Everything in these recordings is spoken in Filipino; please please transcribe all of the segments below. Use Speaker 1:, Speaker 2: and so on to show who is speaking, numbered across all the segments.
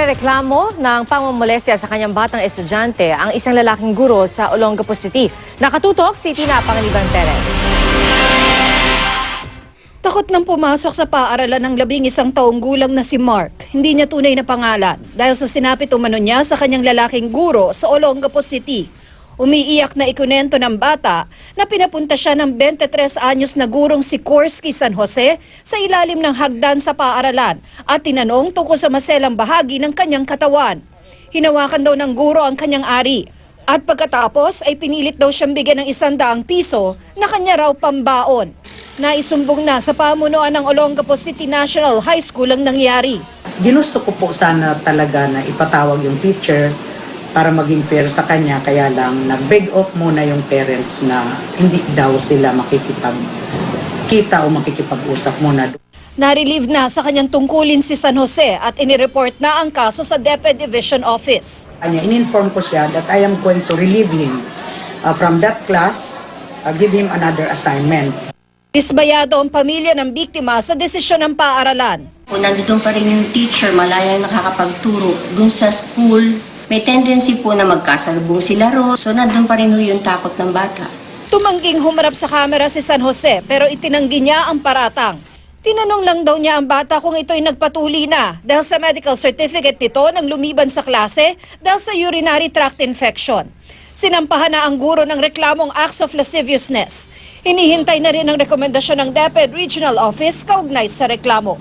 Speaker 1: Inireklamo ng pamumulestya sa kanyang batang estudyante ang isang lalaking guro sa Olongapo City. Nakatutok si Tina Panganiban Perez.
Speaker 2: Takot nang pumasok sa paaralan ng 11 taong gulang na si Mark. Hindi niya tunay na pangalan dahil sa sinapit umano niya sa kanyang lalaking guro sa Olongapo City. Umiiyak na ikunento ng bata na pinapunta siya ng 23 anyos na gurong si Korsky San Jose sa ilalim ng hagdan sa paaralan at tinanong tungkol sa maselang bahagi ng kanyang katawan. Hinawakan daw ng guro ang kanyang ari at pagkatapos ay pinilit daw siyang bigyan ng 100 piso na kanya raw pambaon. Naisumbong na sa pamunuan ng Olongapo City National High School ang nangyari.
Speaker 3: Ginusto ko po sana talaga na ipatawag yung teacher para maging fair sa kanya, kaya lang nag-beg off muna yung parents na hindi daw sila makikipagkita o makikipag-usap muna.
Speaker 2: Narelieve na sa kanyang tungkulin si San Jose at inireport na ang kaso sa DepEd Division Office.
Speaker 3: Kanya, in-inform ko siya that I am going to relieve him from that class, give him another assignment.
Speaker 2: Disbayado ang pamilya ng biktima sa desisyon ng paaralan.
Speaker 4: Kung nandun pa rin yung teacher, malayang nakakapagturo dun sa school, may tendency po na magkasalubong sila ro. So nandun pa rin yung takot ng bata.
Speaker 2: Tumangging humarap sa kamera si San Jose pero itinanggi niya ang paratang. Tinanong lang daw niya ang bata kung ito'y nagpatuli na dahil sa medical certificate nito nang lumiban sa klase dahil sa urinary tract infection. Sinampahan na ang guro ng reklamong acts of lasciviousness. Hinihintay na rin ang rekomendasyon ng DepEd Regional Office kaugnay sa reklamo.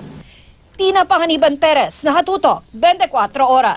Speaker 2: Tina Panganiban Perez, nakatutok, 24 oras.